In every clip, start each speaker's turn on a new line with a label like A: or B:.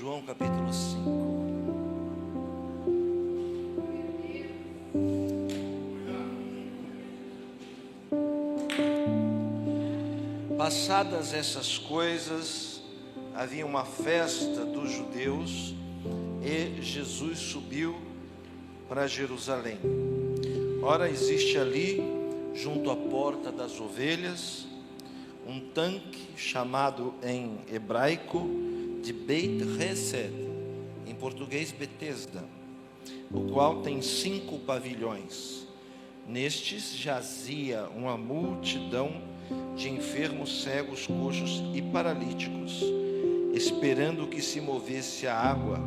A: João capítulo 5. Passadas essas coisas, havia uma festa dos judeus e Jesus subiu para Jerusalém. Ora, existe ali, junto à porta das ovelhas, um tanque chamado em hebraico de Beit Hesed, em português Betesda, o qual tem 5 pavilhões. Nestes jazia uma multidão de enfermos, cegos, coxos e paralíticos, esperando que se movesse a água,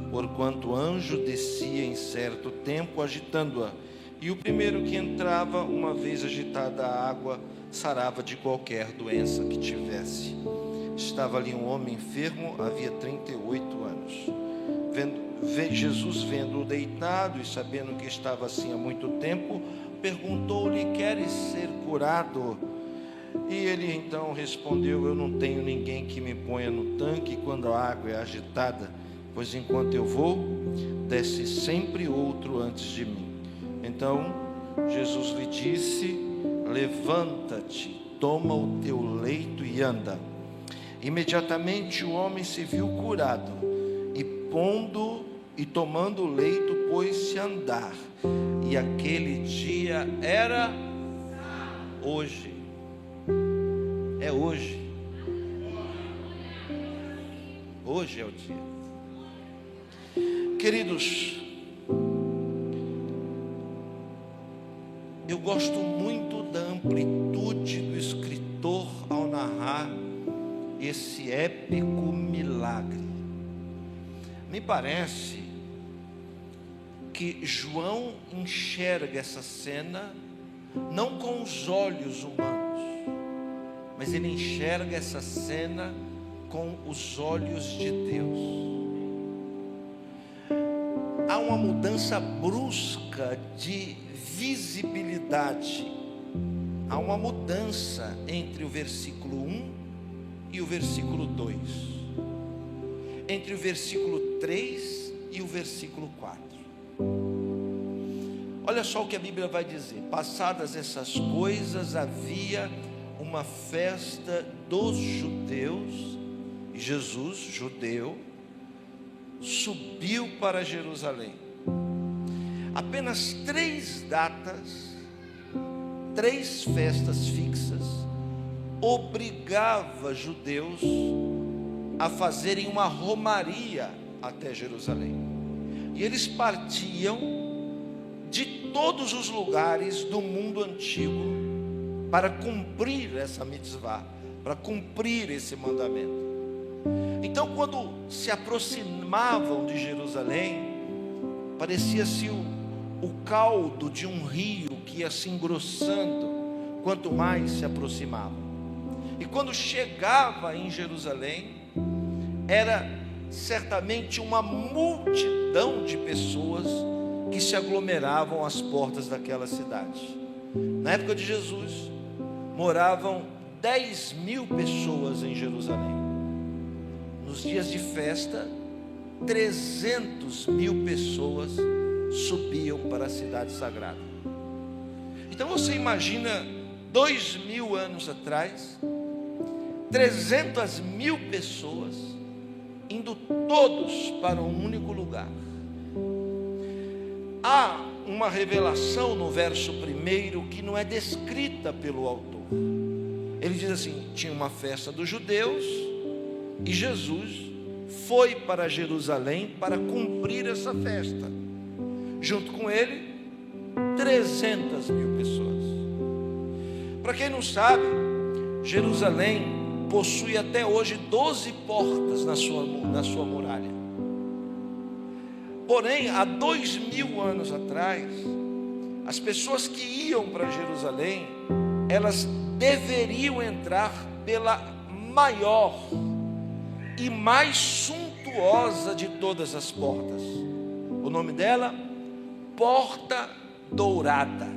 A: porquanto o anjo descia em certo tempo agitando-a, e o primeiro que entrava, uma vez agitada a água, sarava de qualquer doença que tivesse. Estava ali um homem enfermo, havia 38 anos. Jesus, vendo-o deitado e sabendo que estava assim há muito tempo, perguntou-lhe: queres ser curado? E ele então respondeu: eu não tenho ninguém que me ponha no tanque quando a água é agitada, pois enquanto eu vou, desce sempre outro antes de mim. Então Jesus lhe disse: levanta-te, toma o teu leito e anda. Imediatamente o homem se viu curado, e tomando o leito, pôs-se a andar. E aquele dia era hoje. É hoje. Hoje é o dia. Queridos, eu gosto muito da amplitude do escritor ao narrar esse épico milagre. Me parece que João enxerga essa cena não com os olhos humanos, mas ele enxerga essa cena com os olhos de Deus. Há uma mudança brusca de visibilidade, há uma mudança entre o versículo 1 e o versículo 2, entre o versículo 3 e o versículo 4. Olha só o que a Bíblia vai dizer: passadas essas coisas, havia uma festa dos judeus, e Jesus, judeu, subiu para Jerusalém. Apenas 3 datas, 3 festas fixas, obrigava judeus a fazerem uma romaria até Jerusalém. E eles partiam de todos os lugares do mundo antigo para cumprir essa mitzvah, para cumprir esse mandamento. Então, quando se aproximavam de Jerusalém, parecia-se o caldo de um rio que ia se engrossando quanto mais se aproximavam. E quando chegava em Jerusalém, era certamente uma multidão de pessoas que se aglomeravam às portas daquela cidade. Na época de Jesus, moravam 10.000 pessoas em Jerusalém. Nos dias de festa, 300.000 pessoas subiam para a cidade sagrada. Então você imagina, 2.000 anos atrás, 300.000 pessoas indo todos para um único lugar. Há uma revelação no verso 1 que não é descrita pelo autor. Ele diz assim: tinha uma festa dos judeus e Jesus foi para Jerusalém para cumprir essa festa. Junto com ele, 300.000 pessoas. Para quem não sabe, Jerusalém possui até hoje 12 portas na sua muralha. Porém, há 2.000 anos atrás, as pessoas que iam para Jerusalém, elas deveriam entrar pela maior e mais suntuosa de todas as portas. O nome dela, Porta Dourada.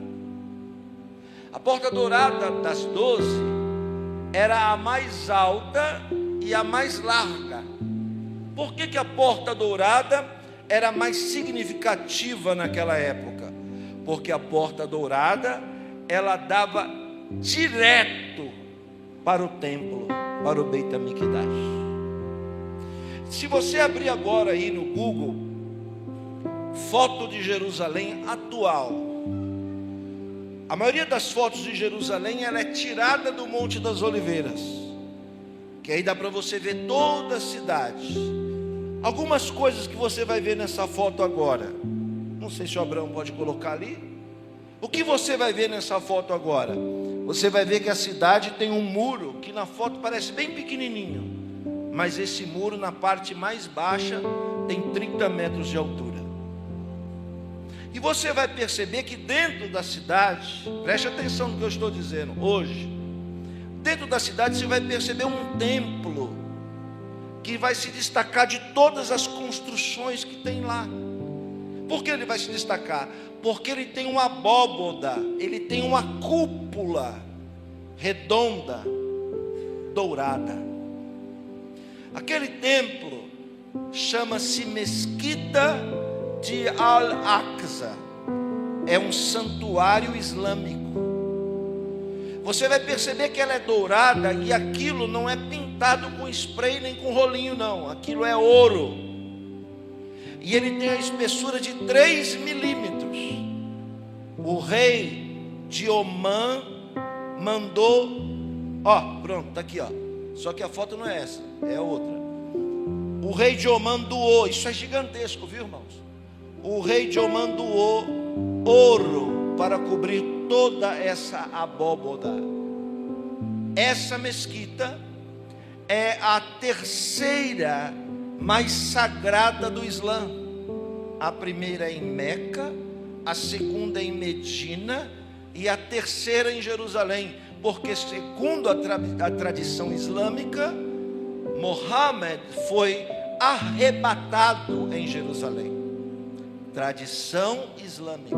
A: A Porta Dourada das 12 era a mais alta e a mais larga. Por que a porta dourada era mais significativa naquela época? Porque a porta dourada, ela dava direto para o templo, para o Beit HaMikdash. Se você abrir agora aí no Google, foto de Jerusalém atual, a maioria das fotos de Jerusalém, ela é tirada do Monte das Oliveiras, que aí dá para você ver toda a cidade. Algumas coisas que você vai ver nessa foto agora, não sei se o Abraão pode colocar ali. O que você vai ver nessa foto agora? Você vai ver que a cidade tem um muro, que na foto parece bem pequenininho, mas esse muro na parte mais baixa tem 30 metros de altura. E você vai perceber que dentro da cidade, preste atenção no que eu estou dizendo hoje, dentro da cidade você vai perceber um templo, que vai se destacar de todas as construções que tem lá. Por que ele vai se destacar? Porque ele tem uma abóboda, ele tem uma cúpula redonda, dourada. Aquele templo chama-se Mesquita de Al-Aqsa, é um santuário islâmico. Você vai perceber que ela é dourada, e aquilo não é pintado com spray nem com rolinho não, aquilo é ouro, e ele tem a espessura de 3 milímetros. O rei de Omã mandou, pronto, está aqui, só que a foto não é essa, é outra. O rei de Omã doou, isso é gigantesco, viu, irmãos? O rei de Omã doou ouro para cobrir toda essa abóboda. Essa mesquita é a terceira mais sagrada do Islã. A primeira é em Meca, a segunda é em Medina e a terceira em Jerusalém, porque segundo a tradição islâmica, Mohammed foi arrebatado em Jerusalém. Tradição islâmica.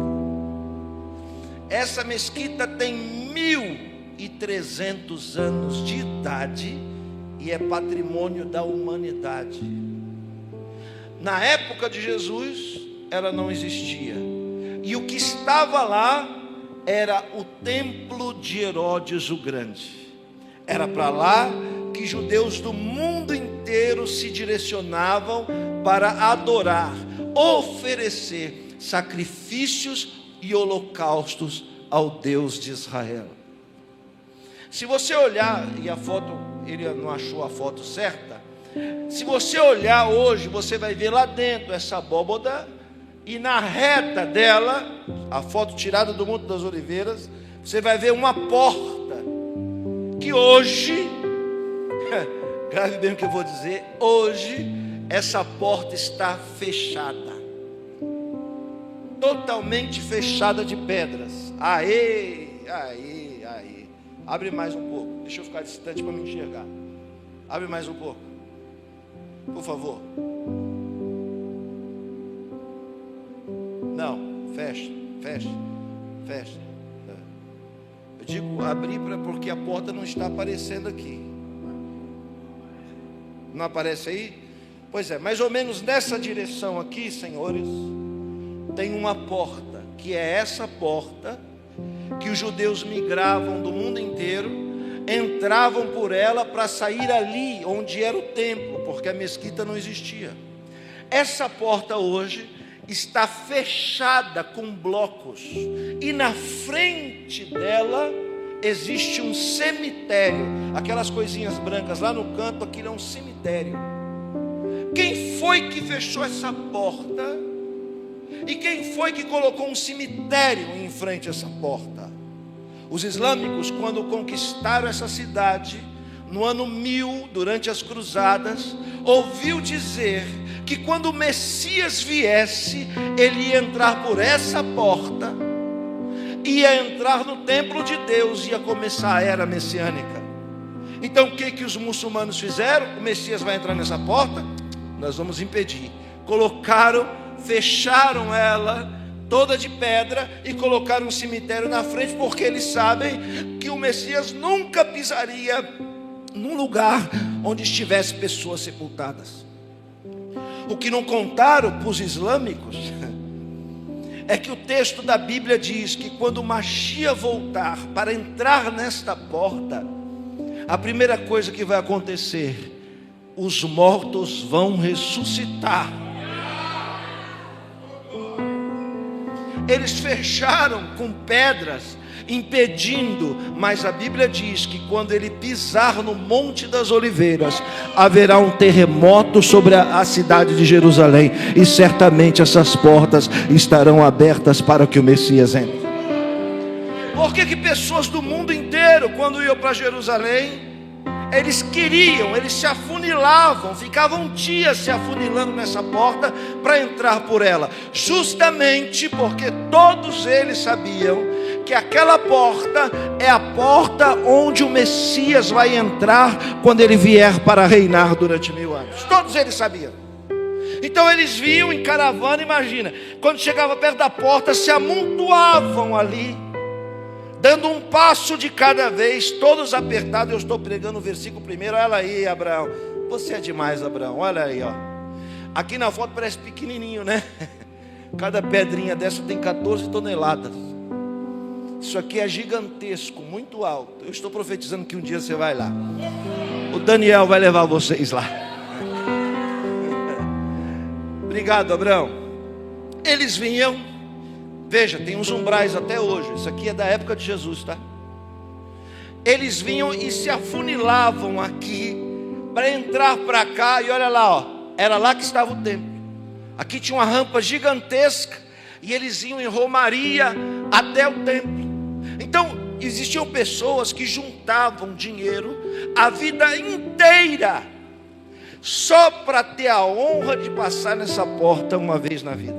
A: Essa mesquita tem 1.300 anos de idade e é patrimônio da humanidade. Na época de Jesus, ela não existia. E o que estava lá era o templo de Herodes o Grande. Era para lá que judeus do mundo inteiro se direcionavam para adorar, oferecer sacrifícios e holocaustos ao Deus de Israel. Se você olhar, e a foto, ele não achou a foto certa, se você olhar hoje, você vai ver lá dentro essa abóboda, e na reta dela, a foto tirada do Monte das Oliveiras, você vai ver uma porta, que hoje, grave bem o que eu vou dizer, hoje, essa porta está fechada, totalmente fechada de pedras. Aê, abre mais um pouco, deixa eu ficar distante para me enxergar. Abre mais um pouco, por favor. Não, fecha. Eu digo abrir porque a porta não está aparecendo aqui. Não aparece aí? Pois é, mais ou menos nessa direção aqui, senhores, tem uma porta, que é essa porta, que os judeus migravam do mundo inteiro, entravam por ela para sair ali, onde era o templo, porque a mesquita não existia. Essa porta hoje está fechada com blocos, e na frente dela existe um cemitério, aquelas coisinhas brancas lá no canto, aquilo é um cemitério. Quem foi que fechou essa porta? E quem foi que colocou um cemitério em frente a essa porta? Os islâmicos, quando conquistaram essa cidade, no ano 1000, durante as cruzadas, ouviu dizer que quando o Messias viesse, ele ia entrar por essa porta, ia entrar no templo de Deus, ia começar a era messiânica. Então o que os muçulmanos fizeram? O Messias vai entrar nessa porta? Nós vamos impedir. Fecharam ela toda de pedra e colocaram um cemitério na frente, porque eles sabem que o Messias nunca pisaria num lugar onde estivesse pessoas sepultadas. O que não contaram para os islâmicos é que o texto da Bíblia diz que quando o Mashiach voltar para entrar nesta porta, a primeira coisa que vai acontecer, os mortos vão ressuscitar. Eles fecharam com pedras, impedindo, mas a Bíblia diz que quando ele pisar no Monte das Oliveiras, haverá um terremoto sobre a cidade de Jerusalém, e certamente essas portas estarão abertas para que o Messias entre. Por que pessoas do mundo inteiro, quando iam para Jerusalém, eles se afunilavam, ficavam dias se afunilando nessa porta para entrar por ela? Justamente porque todos eles sabiam que aquela porta é a porta onde o Messias vai entrar quando ele vier para reinar durante 1000 anos. Todos eles sabiam. Então eles vinham em caravana, imagina, quando chegava perto da porta, se amontoavam ali, dando um passo de cada vez, todos apertados. Eu estou pregando o versículo primeiro. Olha aí, Abraão, você é demais, Abraão, olha aí, ó. Aqui na foto parece pequenininho, né? Cada pedrinha dessa tem 14 toneladas. Isso aqui é gigantesco, muito alto. Eu estou profetizando que um dia você vai lá. O Daniel vai levar vocês lá. Obrigado, Abraão. Eles vinham, veja, tem uns umbrais até hoje. Isso aqui é da época de Jesus, tá? Eles vinham e se afunilavam aqui para entrar para cá. E olha lá, ó, era lá que estava o templo. Aqui tinha uma rampa gigantesca e eles iam em romaria até o templo. Então existiam pessoas que juntavam dinheiro a vida inteira só para ter a honra de passar nessa porta uma vez na vida.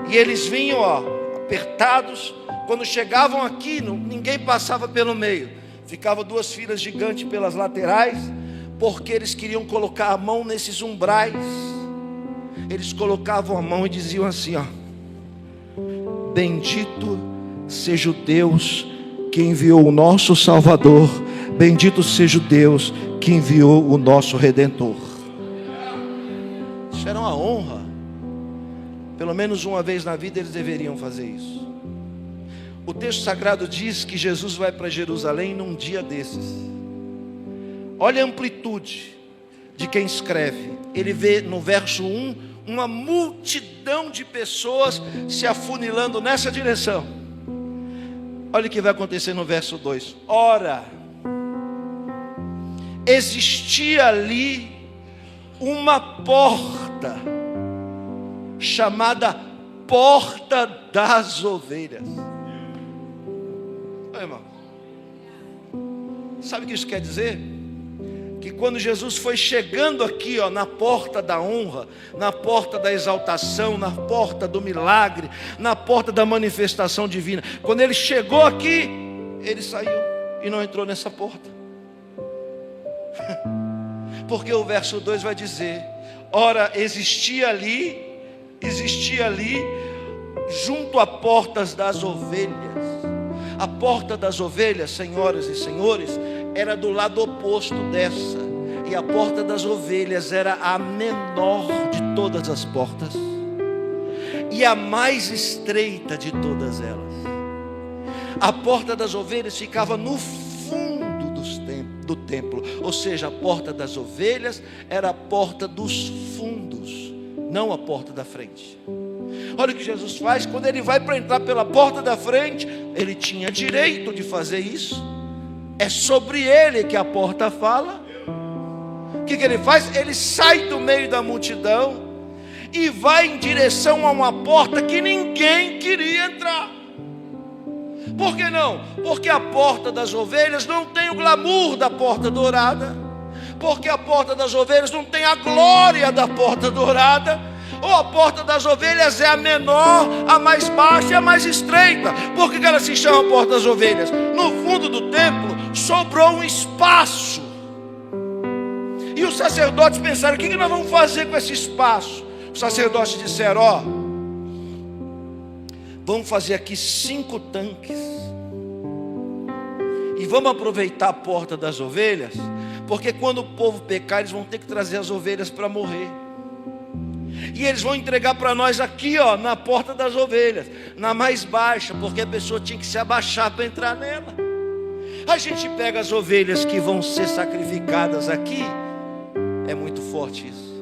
A: E eles vinham, ó, apertados. Quando chegavam aqui, ninguém passava pelo meio, ficava 2 filas gigantes pelas laterais, porque eles queriam colocar a mão nesses umbrais. Eles colocavam a mão e diziam assim, ó: bendito seja o Deus que enviou o nosso Salvador, bendito seja o Deus que enviou o nosso Redentor. Isso era uma honra. Pelo menos uma vez na vida eles deveriam fazer isso. O texto sagrado diz que Jesus vai para Jerusalém num dia desses. Olha a amplitude de quem escreve. Ele vê no verso 1 uma multidão de pessoas se afunilando nessa direção. Olha o que vai acontecer no verso 2. Ora, existia ali uma porta chamada Porta das Ovelhas. Oi, irmão, sabe o que isso quer dizer? Que quando Jesus foi chegando aqui, ó, na porta da honra, na porta da exaltação, na porta do milagre, na porta da manifestação divina, quando ele chegou aqui, ele saiu e não entrou nessa porta. Porque o verso 2 vai dizer: ora, existia ali, junto a portas das ovelhas. A porta das ovelhas, senhoras e senhores, era do lado oposto dessa. E a porta das ovelhas era a menor de todas as portas e a mais estreita de todas elas. A porta das ovelhas ficava no fundo do templo. Ou seja, a porta das ovelhas era a porta dos fundos, não a porta da frente. Olha o que Jesus faz. Quando ele vai para entrar pela porta da frente, ele tinha direito de fazer isso. É sobre ele que a porta fala. O que ele faz? Ele sai do meio da multidão e vai em direção a uma porta que ninguém queria entrar. Por que não? Porque a porta das ovelhas não tem o glamour da porta dourada. Porque a porta das ovelhas não tem a glória da porta dourada. Ou a porta das ovelhas é a menor, a mais baixa e a mais estreita. Por que ela se chama porta das ovelhas? No fundo do templo sobrou um espaço. E os sacerdotes pensaram: o que nós vamos fazer com esse espaço? Os sacerdotes disseram: ó, vamos fazer aqui 5 tanques. E vamos aproveitar a porta das ovelhas, porque quando o povo pecar, eles vão ter que trazer as ovelhas para morrer. E eles vão entregar para nós aqui, ó, na porta das ovelhas, na mais baixa, porque a pessoa tinha que se abaixar para entrar nela. A gente pega as ovelhas que vão ser sacrificadas aqui, é muito forte isso.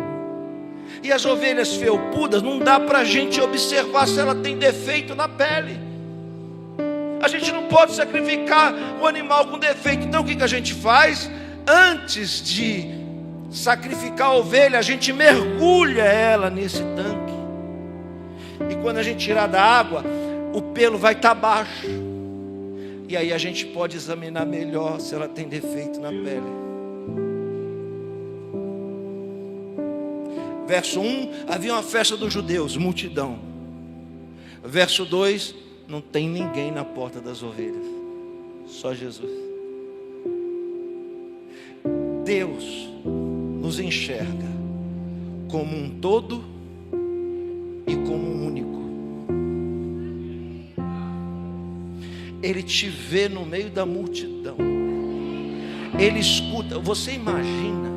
A: E as ovelhas felpudas, não dá para a gente observar se ela tem defeito na pele. A gente não pode sacrificar o animal com defeito. Então o que a gente faz? Antes de sacrificar a ovelha, a gente mergulha ela nesse tanque. E quando a gente tirar da água, o pelo vai estar baixo. E aí a gente pode examinar melhor se ela tem defeito na pele. Verso 1, havia uma festa dos judeus, multidão. Verso 2, não tem ninguém na porta das ovelhas, só Jesus. Deus nos enxerga como um todo e como um único. Ele te vê no meio da multidão. Ele escuta. Você imagina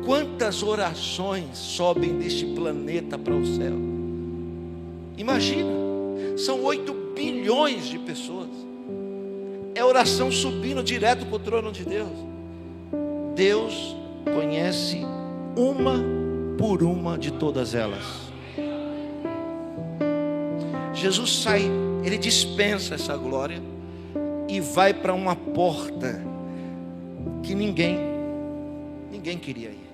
A: quantas orações sobem deste planeta para o céu? Imagina, são 8 bilhões de pessoas. É oração subindo direto para o trono de Deus. Deus conhece uma por uma de todas elas. Jesus sai, ele dispensa essa glória e vai para uma porta que ninguém queria ir.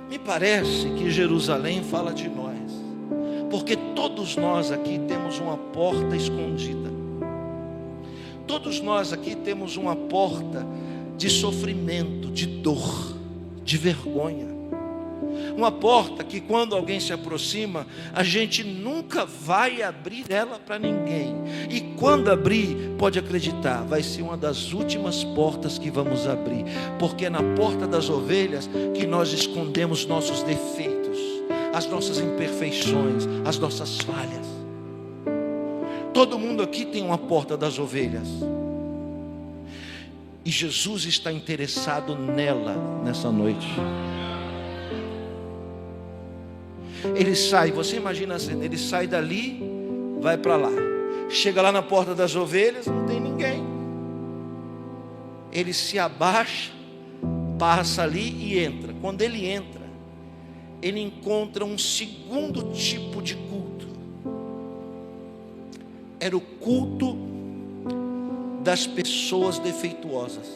A: Me parece que Jerusalém fala de nós, porque todos nós aqui temos uma porta escondida. Todos nós aqui temos uma porta de sofrimento, de dor, de vergonha. Uma porta que quando alguém se aproxima, a gente nunca vai abrir ela para ninguém. E quando abrir, pode acreditar, vai ser uma das últimas portas que vamos abrir. Porque é na porta das ovelhas que nós escondemos nossos defeitos, as nossas imperfeições, as nossas falhas. Todo mundo aqui tem uma porta das ovelhas. E Jesus está interessado nela nessa noite. Ele sai, você imagina a cena, ele sai dali, vai para lá. Chega lá na porta das ovelhas, não tem ninguém. Ele se abaixa, passa ali e entra. Quando ele entra, ele encontra um segundo tipo de culto. Era o culto das pessoas defeituosas.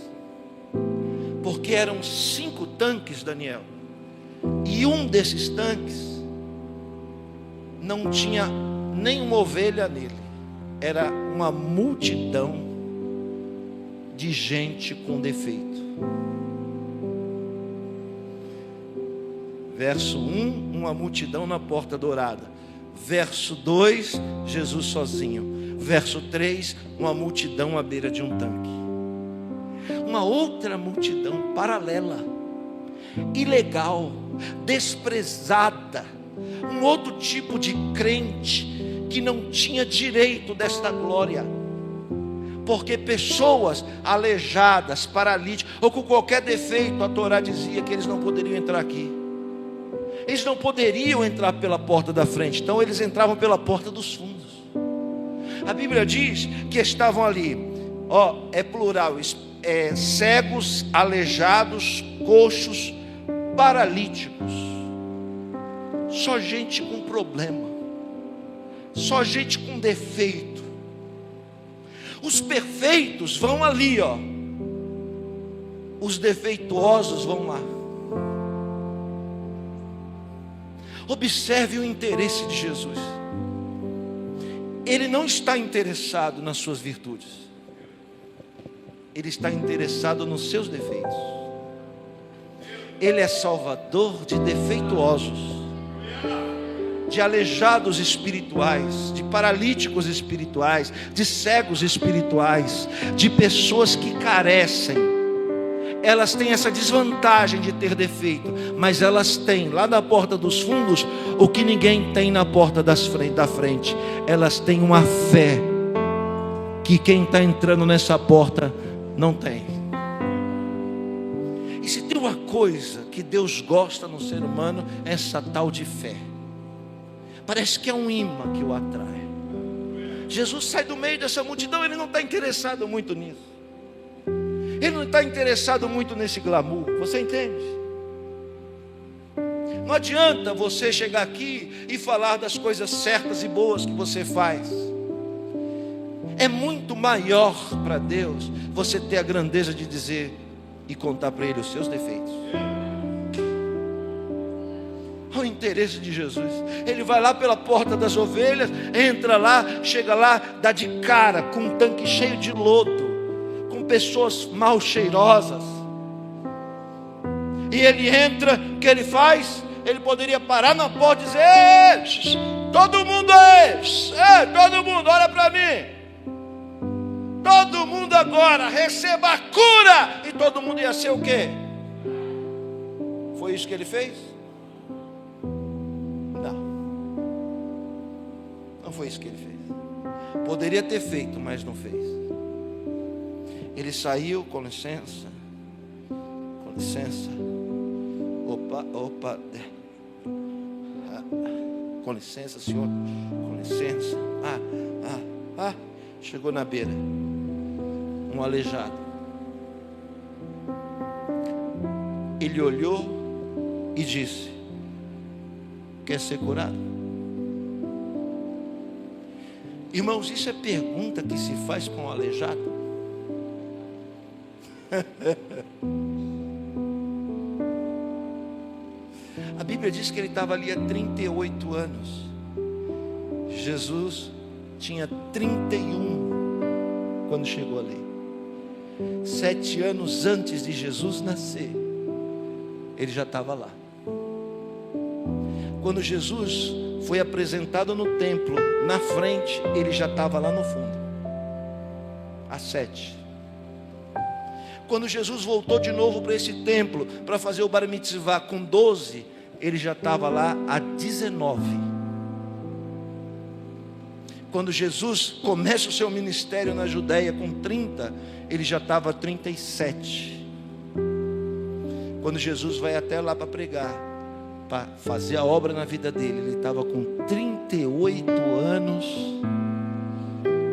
A: Porque eram 5 tanques, Daniel. E um desses tanques não tinha nenhuma ovelha nele. Era uma multidão de gente com defeito. Verso 1, uma multidão na porta dourada. Verso 2, Jesus sozinho. Verso 3, uma multidão à beira de um tanque. Uma outra multidão paralela, ilegal, desprezada. Um outro tipo de crente que não tinha direito desta glória. Porque pessoas aleijadas, paralíticas ou com qualquer defeito, a Torá dizia que eles não poderiam entrar aqui. Eles não poderiam entrar pela porta da frente, então eles entravam pela porta dos fundos. A Bíblia diz que estavam ali, é plural, cegos, aleijados, coxos, paralíticos. Só gente com problema, só gente com defeito. Os perfeitos vão ali, os defeituosos vão lá. Observe o interesse de Jesus. Ele não está interessado nas suas virtudes, ele está interessado nos seus defeitos. Ele é salvador de defeituosos, de aleijados espirituais, de paralíticos espirituais, de cegos espirituais, de pessoas que carecem. Elas têm essa desvantagem de ter defeito, mas elas têm lá na porta dos fundos o que ninguém tem na porta da frente. Elas têm uma fé que quem está entrando nessa porta não tem. E se tem uma coisa que Deus gosta no ser humano é essa tal de fé. Parece que é um imã que o atrai. Jesus sai do meio dessa multidão, ele não está interessado muito nisso. Ele não está interessado muito nesse glamour. Você entende? Não adianta você chegar aqui e falar das coisas certas e boas que você faz. É muito maior para Deus você ter a grandeza de dizer e contar para Ele os seus defeitos. O interesse de Jesus, Ele vai lá pela porta das ovelhas, entra lá, chega lá, dá de cara com um tanque cheio de lodo, com pessoas mal cheirosas. E Ele entra, o que Ele faz? Ele poderia parar na porta e dizer: todo mundo todo mundo, olha para mim. Todo mundo agora receba a cura. E todo mundo ia ser o quê? Foi isso que Ele fez? Não foi isso que Ele fez. Poderia ter feito, mas não fez. Ele saiu, com licença. Com licença. Opa. Com licença, senhor. Com licença. Chegou na beira. Um aleijado. Ele olhou e disse: quer ser curado? Irmãos, isso é pergunta que se faz para um aleijado? A Bíblia diz que ele estava ali há 38 anos. Jesus tinha 31 quando chegou ali. 7 anos antes de Jesus nascer, ele já estava lá. Quando Jesus foi apresentado no templo, na frente, ele já estava lá no fundo, às 7. Quando Jesus voltou de novo para esse templo, para fazer o bar mitzvah com 12, ele já estava lá a 19. Quando Jesus começa o seu ministério na Judéia com 30, ele já estava a 37. Quando Jesus vai até lá para pregar, para fazer a obra na vida dele, ele estava com 38 anos,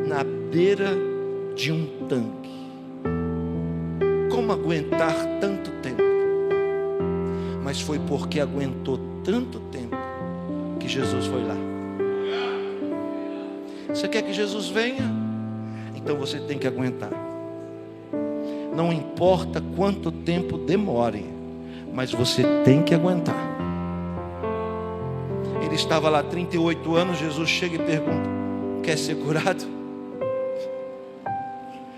A: na beira de um tanque. Como aguentar tanto tempo? Mas foi porque aguentou tanto tempo que Jesus foi lá. Você quer que Jesus venha? Então você tem que aguentar. Não importa quanto tempo demore, mas você tem que aguentar. Ele estava lá 38 anos, Jesus chega e pergunta: quer ser curado?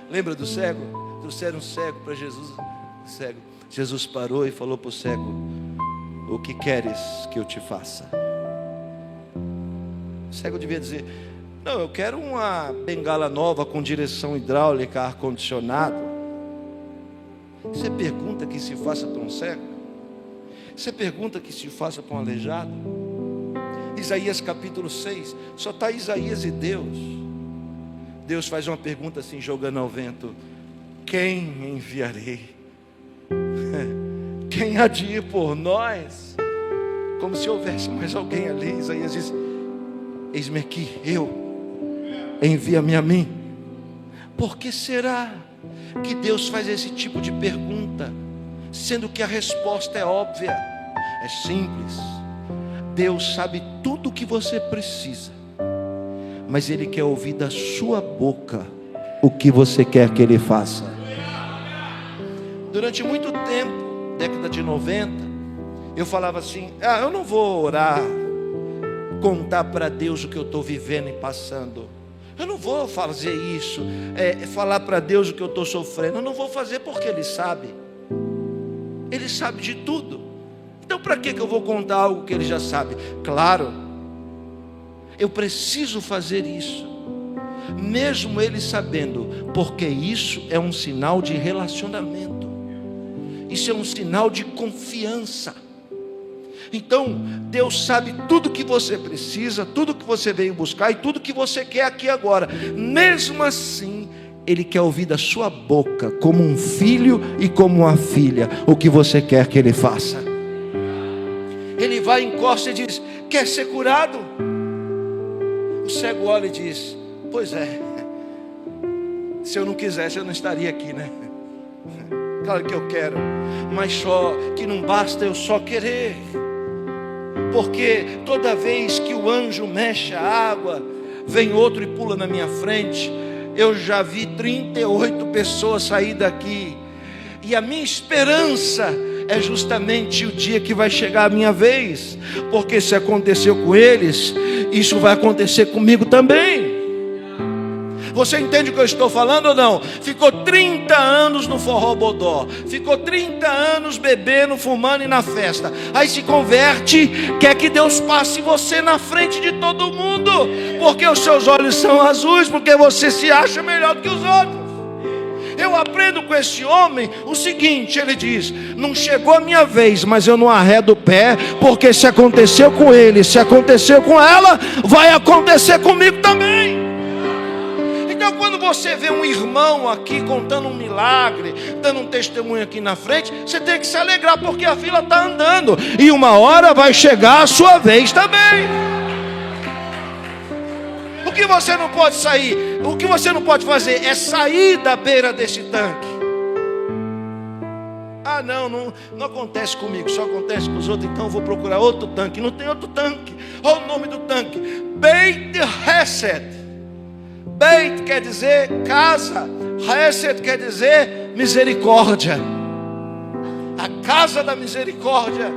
A: Lembra do cego? Trouxeram um cego para Jesus. Cego. Jesus parou e falou para o cego: o que queres que eu te faça? O cego devia dizer: não, eu quero uma bengala nova com direção hidráulica, ar-condicionado. Você pergunta que se faça para um cego? Você pergunta que se faça para um aleijado? Isaías capítulo 6, só está Isaías e Deus. Deus faz uma pergunta assim, jogando ao vento: quem enviarei? Quem há de ir por nós? Como se houvesse mais alguém ali. Isaías diz: eis-me aqui, envia-me a mim. Por que será que Deus faz esse tipo de pergunta, sendo que a resposta é óbvia? É simples. Deus sabe tudo o que você precisa, mas Ele quer ouvir da sua boca o que você quer que Ele faça. Durante muito tempo, década de 90, eu falava assim: eu não vou orar, contar para Deus o que eu estou vivendo e passando. Eu não vou fazer isso, falar para Deus o que eu estou sofrendo. Eu não vou fazer porque Ele sabe. Ele sabe de tudo. Então para que eu vou contar algo que Ele já sabe? Claro, eu preciso fazer isso, mesmo Ele sabendo, porque isso é um sinal de relacionamento. Isso é um sinal de confiança. Então, Deus sabe tudo que você precisa, tudo que você veio buscar e tudo que você quer aqui agora. Mesmo assim, Ele quer ouvir da sua boca, como um filho e como uma filha, o que você quer que Ele faça. Ele vai, encosta e diz: quer ser curado? O cego olha e diz: pois é, se eu não quisesse eu não estaria aqui, né? Claro que eu quero, mas só que não basta eu só querer. Porque toda vez que o anjo mexe a água, vem outro e pula na minha frente. Eu já vi 38 pessoas sair daqui, e a minha esperança é justamente o dia que vai chegar a minha vez, porque se aconteceu com eles, isso vai acontecer comigo também. Você entende o que eu estou falando ou não? Ficou 30 anos no forró bodó, ficou 30 anos bebendo, fumando e na festa, aí se converte, quer que Deus passe você na frente de todo mundo, porque os seus olhos são azuis, porque você se acha melhor do que os outros. Eu aprendo com esse homem o seguinte, ele diz: não chegou a minha vez, mas eu não arredo o pé, porque se aconteceu com ele, se aconteceu com ela, vai acontecer comigo também. Então quando você vê um irmão aqui contando um milagre, dando um testemunho aqui na frente, você tem que se alegrar, porque a fila está andando, e uma hora vai chegar a sua vez também. O que você não pode sair, o que você não pode fazer é sair da beira desse tanque. Ah, não acontece comigo, só acontece com os outros, então eu vou procurar outro tanque. Não tem outro tanque. Olha o nome do tanque: Beit Hesed. Beit quer dizer casa, Hesed quer dizer misericórdia. A casa da misericórdia.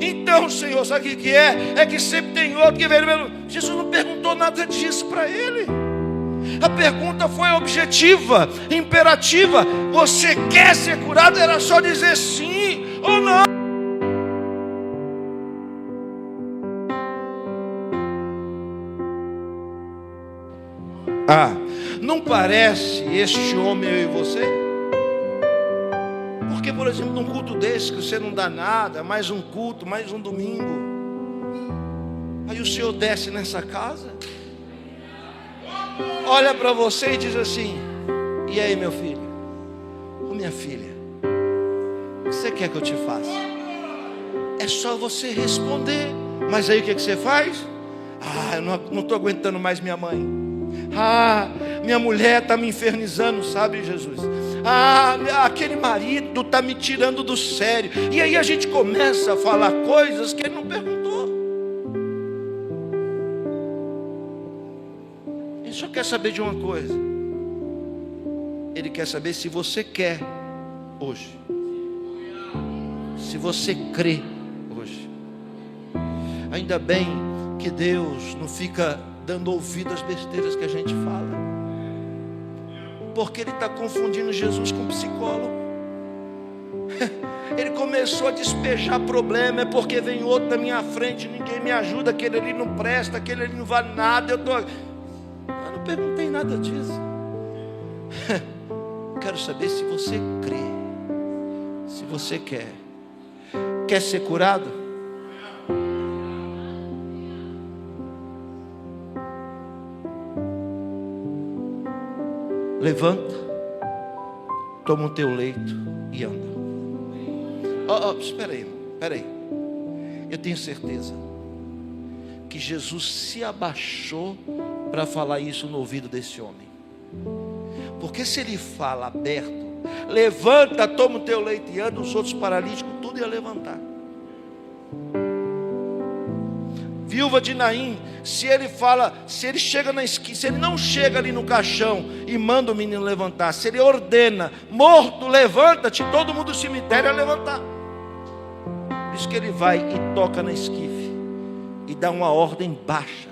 A: Então, Senhor, sabe o que é? É que sempre tem outro que veio. Jesus não perguntou nada disso para ele. A pergunta foi objetiva, imperativa. Você quer ser curado? Era só dizer sim ou não. Ah, não parece este homem, eu e você? Porque, por exemplo, num culto desse que você não dá nada, mais um culto, mais um domingo, aí o Senhor desce nessa casa, olha para você e diz assim: e aí, meu filho, ou minha filha, o que você quer que eu te faça? É só você responder. Mas aí o que você faz? Ah, eu não estou aguentando mais minha mãe. Ah, minha mulher está me infernizando, sabe, Jesus? Ah, aquele marido está me tirando do sério. E aí a gente começa a falar coisas que ele não perguntou. Ele só quer saber de uma coisa. Ele quer saber se você quer hoje, se você crê hoje. Ainda bem que Deus não fica dando ouvido às besteiras que a gente fala, porque Ele está confundindo Jesus com psicólogo. Ele começou a despejar problema, é porque vem outro na minha frente, ninguém me ajuda, aquele ali não presta, aquele ali não vale nada. Eu não perguntei nada disso. Quero saber se você crê, se você quer ser curado? Levanta, toma o teu leito e anda. Espera aí. Eu tenho certeza que Jesus se abaixou para falar isso no ouvido desse homem. Porque se ele fala aberto, levanta, toma o teu leito e anda, os outros paralíticos tudo ia levantar. Viúva de Naim, se ele chega na esquina, se ele não chega ali no caixão e manda o menino levantar, se ele ordena: morto, levanta-te, todo mundo do cemitério ia levantar. Por isso que ele vai e toca na esquife e dá uma ordem baixa,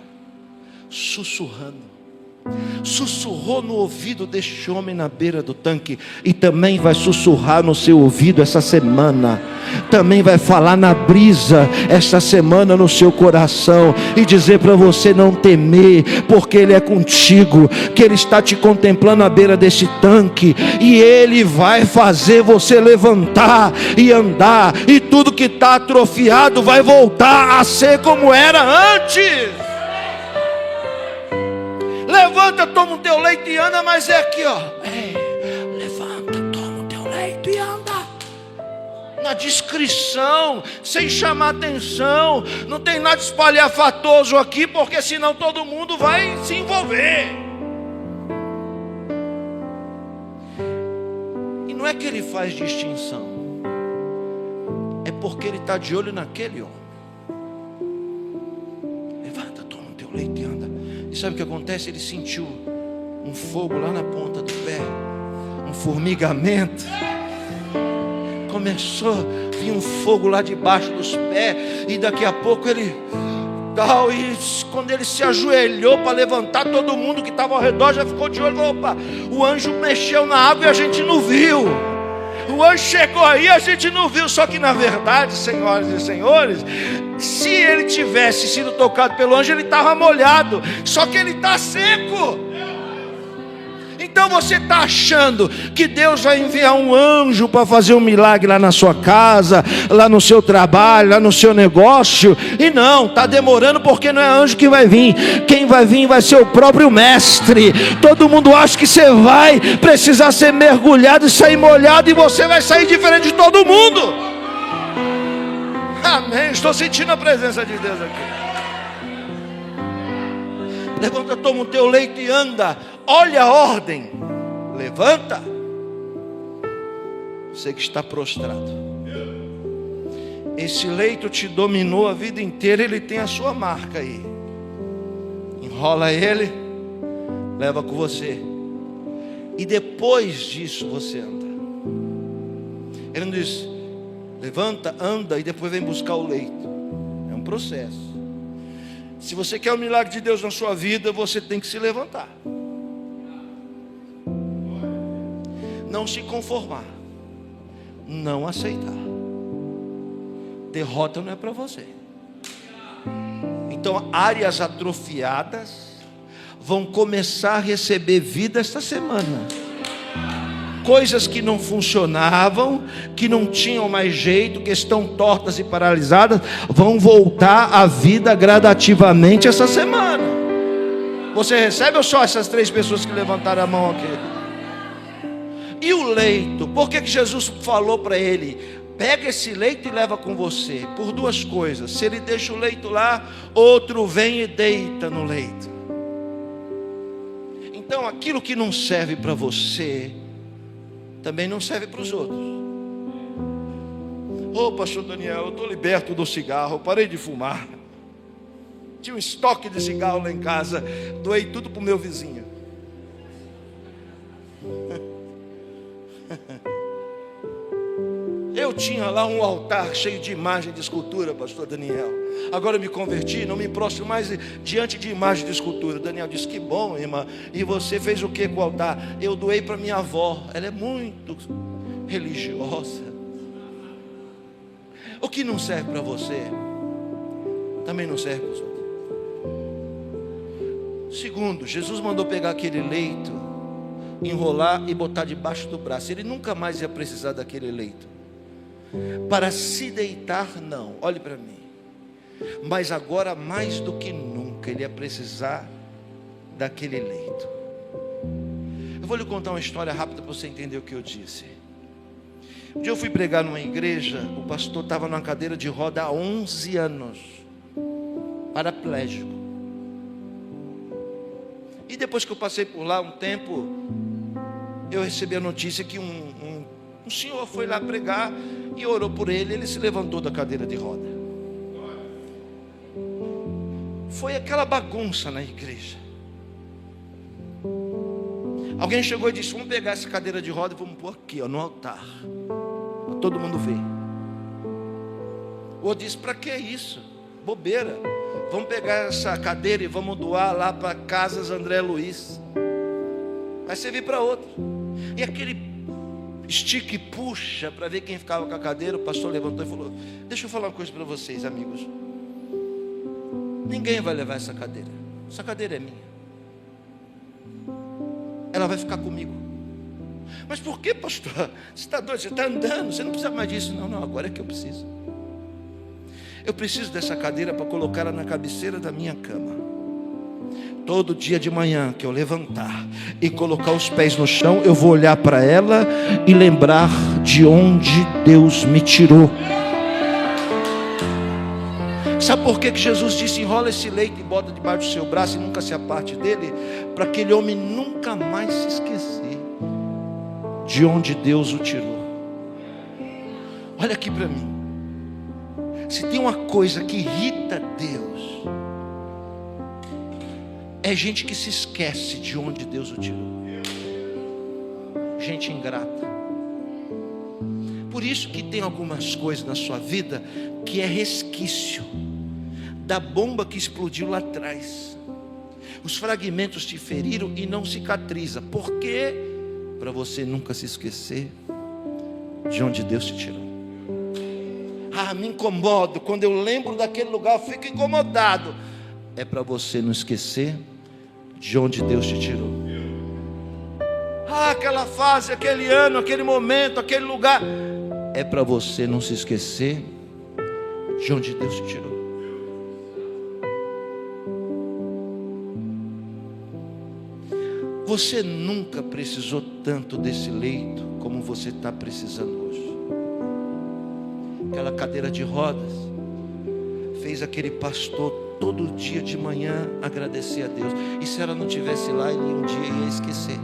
A: sussurrando. Sussurrou no ouvido deste homem na beira do tanque, e também vai sussurrar no seu ouvido essa semana, também vai falar na brisa essa semana no seu coração, e dizer para você não temer, porque Ele é contigo, que Ele está te contemplando à beira desse tanque, e Ele vai fazer você levantar e andar, e tudo que está atrofiado vai voltar a ser como era antes. Levanta, toma o teu leito e anda, mas é aqui, ó. Levanta, toma o teu leito e anda. Na discrição, sem chamar atenção. Não tem nada espalhafatoso aqui, porque senão todo mundo vai se envolver. E não é que ele faz distinção, é porque ele está de olho naquele homem. Levanta, toma o teu leito e anda. E sabe o que acontece? Ele sentiu um fogo lá na ponta do pé, um formigamento. Começou a vir um fogo lá debaixo dos pés, e daqui a pouco ele tal, e quando ele se ajoelhou para levantar, todo mundo que estava ao redor já ficou de olho. Opa, o anjo mexeu na água e a gente não viu. O anjo chegou aí, a gente não viu. Só que na verdade, senhoras e senhores, se ele tivesse sido tocado pelo anjo, ele estava molhado, só que ele está seco. Então você está achando que Deus vai enviar um anjo para fazer um milagre lá na sua casa, lá no seu trabalho, lá no seu negócio? E não, está demorando, porque não é anjo que vai vir. Quem vai vir vai ser o próprio mestre. Todo mundo acha que você vai precisar ser mergulhado e sair molhado, e você vai sair diferente de todo mundo. Amém, estou sentindo a presença de Deus aqui. Levanta, toma o teu leito e anda. Olha a ordem. Levanta. Você que está prostrado. Esse leito te dominou a vida inteira, ele tem a sua marca aí. Enrola ele, leva com você. E depois disso você anda. Ele não diz, levanta, anda e depois vem buscar o leito. É um processo. Se você quer o milagre de Deus na sua vida, você tem que se levantar. Não se conformar. Não aceitar. Derrota não é para você. Então, áreas atrofiadas vão começar a receber vida esta semana. Coisas que não funcionavam, que não tinham mais jeito, que estão tortas e paralisadas, vão voltar à vida gradativamente essa semana. Você recebe ou só essas 3 pessoas que levantaram a mão aqui? E o leito? Por que Jesus falou para ele, pega esse leito e leva com você? Por 2 coisas. Se ele deixa o leito lá, outro vem e deita no leito. Então aquilo que não serve para você também não serve para os outros. Pastor Daniel, eu estou liberto do cigarro, eu parei de fumar. Tinha um estoque de cigarro lá em casa, doei tudo para o meu vizinho. Eu tinha lá um altar cheio de imagem de escultura, pastor Daniel. Agora eu me converti, não me prostro mais diante de imagem de escultura. Daniel disse, que bom, irmã. E você fez o que com o altar? Eu doei para minha avó, ela é muito religiosa. O que não serve para você, também não serve para os outros. Segundo, Jesus mandou pegar aquele leito, enrolar e botar debaixo do braço. Ele nunca mais ia precisar daquele leito. Para se deitar, não, olhe para mim. Mas agora mais do que nunca ele ia precisar daquele leito. Eu vou lhe contar uma história rápida para você entender o que eu disse. Um dia eu fui pregar numa igreja, o pastor estava numa cadeira de roda há 11 anos, paraplégico. E depois que eu passei por lá um tempo, eu recebi a notícia que um senhor foi lá pregar e orou por ele, ele se levantou da cadeira de roda. Foi aquela bagunça na igreja. Alguém chegou e disse, vamos pegar essa cadeira de roda e vamos pôr aqui, ó, no altar, para todo mundo ver. O outro disse, para que isso? Bobeira. Vamos pegar essa cadeira e vamos doar lá para Casas André Luiz. Vai servir para outro. E aquele estica e puxa para ver quem ficava com a cadeira. O pastor levantou e falou, deixa eu falar uma coisa para vocês, amigos. Ninguém vai levar essa cadeira. Essa cadeira é minha. Ela vai ficar comigo. Mas por que, pastor? Você está doido, você está andando, você não precisa mais disso. Não, agora é que eu preciso. Eu preciso dessa cadeira para colocá-la na cabeceira da minha cama. Todo dia de manhã que eu levantar e colocar os pés no chão, eu vou olhar para ela e lembrar de onde Deus me tirou. Sabe por que Jesus disse: enrola esse leito e bota debaixo do seu braço e nunca se aparte dele? Para aquele homem nunca mais se esquecer de onde Deus o tirou. Olha aqui para mim. Se tem uma coisa que irrita Deus, é gente que se esquece de onde Deus o tirou. Gente ingrata. Por isso que tem algumas coisas na sua vida que é resquício da bomba que explodiu lá atrás. Os fragmentos te feriram e não cicatriza. Por quê? Para você nunca se esquecer de onde Deus te tirou. Me incomodo. Quando eu lembro daquele lugar, eu fico incomodado. É para você não esquecer de onde Deus te tirou. Aquela fase, aquele ano, aquele momento, aquele lugar. É para você não se esquecer de onde Deus te tirou. Você nunca precisou tanto desse leito como você está precisando hoje. Aquela cadeira de rodas fez aquele pastor todo dia de manhã agradecer a Deus. E se ela não estivesse lá, ele um dia ia esquecer.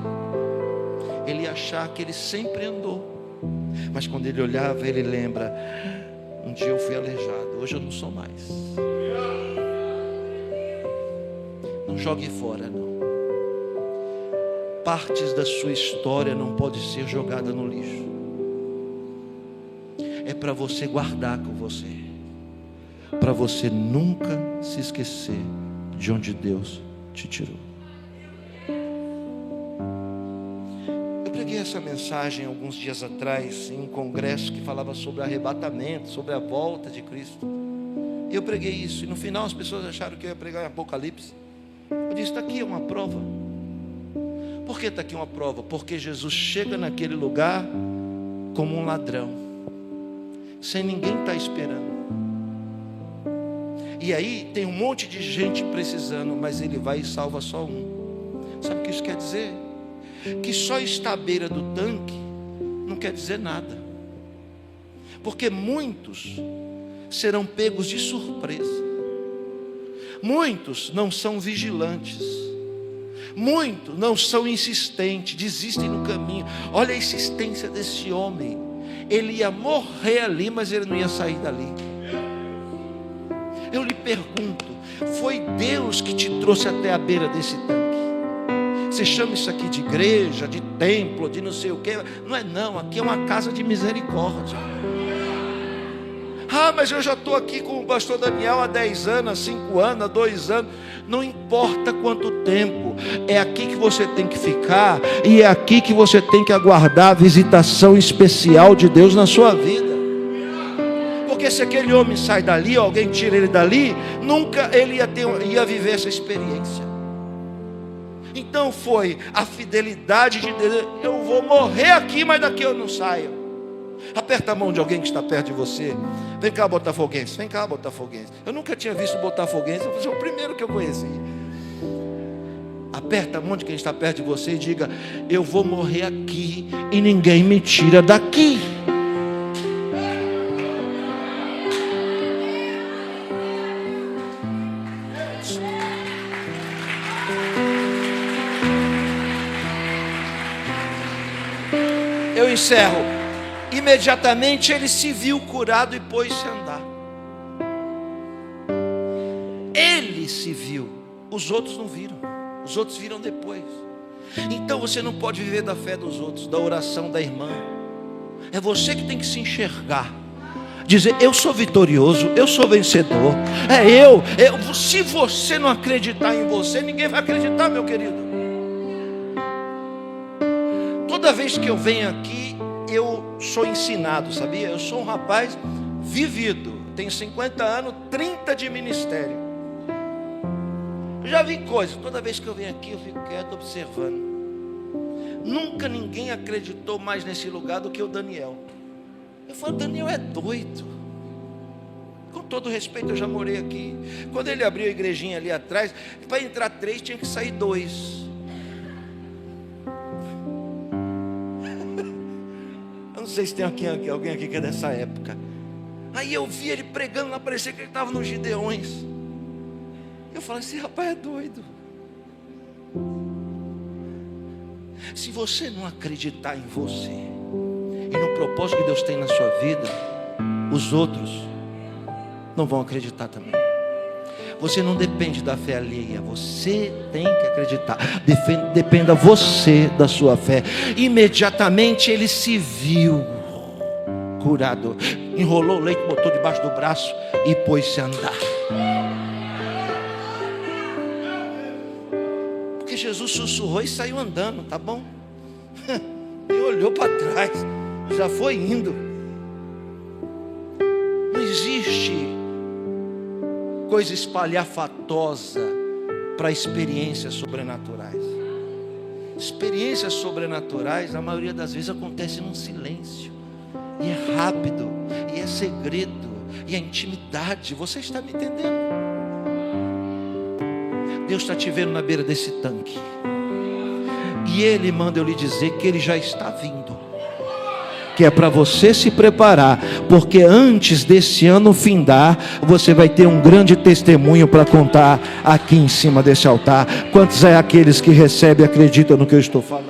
A: Ele ia achar que ele sempre andou. Mas quando ele olhava, ele lembra: um dia eu fui aleijado, hoje eu não sou mais. Não jogue fora, não. Partes da sua história não podem ser jogadas no lixo. É para você guardar com você, para você nunca se esquecer de onde Deus te tirou. Eu preguei essa mensagem alguns dias atrás em um congresso que falava sobre arrebatamento, sobre a volta de Cristo. Eu preguei isso e no final as pessoas acharam que eu ia pregar em Apocalipse. Eu disse: está aqui uma prova. Por que está aqui uma prova? Porque Jesus chega naquele lugar como um ladrão, sem ninguém estar esperando. E aí tem um monte de gente precisando, mas ele vai e salva só um. Sabe o que isso quer dizer? Que só estar à beira do tanque não quer dizer nada. Porque muitos serão pegos de surpresa. Muitos não são vigilantes. Muitos não são insistentes, desistem no caminho. Olha a insistência desse homem. Ele ia morrer ali, mas ele não ia sair dali. Eu lhe pergunto: foi Deus que te trouxe até a beira desse tanque? Você chama isso aqui de igreja, de templo, de não sei o que? Não é não, aqui é uma casa de misericórdia. Mas eu já estou aqui com o pastor Daniel há 10 anos, há 5 anos, há 2 anos. Não importa quanto tempo, é aqui que você tem que ficar, e é aqui que você tem que aguardar a visitação especial de Deus na sua vida. Porque se aquele homem sai dali, ou alguém tira ele dali, nunca ele ia viver essa experiência. Então foi a fidelidade de Deus: eu vou morrer aqui, mas daqui eu não saio. Aperta a mão de alguém que está perto de você. Vem cá, botafoguense. Vem cá, botafoguense. Eu nunca tinha visto botafoguense. Você é o primeiro que eu conheci. Aperta a mão de quem está perto de você e diga: eu vou morrer aqui e ninguém me tira daqui. Eu encerro. Imediatamente ele se viu curado e pôs-se a andar. Ele se viu, os outros não viram. Os outros viram depois. Então você não pode viver da fé dos outros, da oração da irmã. É você que tem que se enxergar, dizer: eu sou vitorioso, eu sou vencedor. Se você não acreditar em você, ninguém vai acreditar, meu querido. Toda vez que eu venho aqui, eu sou ensinado, sabia? Eu sou um rapaz vivido, tenho 50 anos, 30 de ministério. Eu já vi coisas. Toda vez que eu venho aqui, eu fico quieto observando. Nunca ninguém acreditou mais nesse lugar do que o Daniel. Eu falo: Daniel é doido. Com todo respeito, eu já morei aqui. Quando ele abriu a igrejinha ali atrás, para entrar 3 tinha que sair 2. Eu não sei se tem alguém aqui que é dessa época. Aí eu vi ele pregando lá, parecia que ele estava nos Gideões. Eu falei, esse rapaz é doido. Se você não acreditar em você e no propósito que Deus tem na sua vida, os outros não vão acreditar também. Você não depende da fé alheia, você tem que acreditar. Dependa você da sua fé. Imediatamente ele se viu curado, enrolou o leite, botou debaixo do braço e pôs-se a andar. Porque Jesus sussurrou e saiu andando, tá bom? E olhou para trás, já foi indo. Não existe coisa espalhafatosa para experiências sobrenaturais. Experiências sobrenaturais, a maioria das vezes acontece num silêncio, e é rápido, e é segredo, e é intimidade. Você está me entendendo? Deus está te vendo na beira desse tanque, e Ele manda eu lhe dizer que Ele já está vindo, que é para você se preparar, porque antes desse ano findar, você vai ter um grande testemunho para contar aqui em cima desse altar. Quantos é aqueles que recebem e acreditam no que eu estou falando?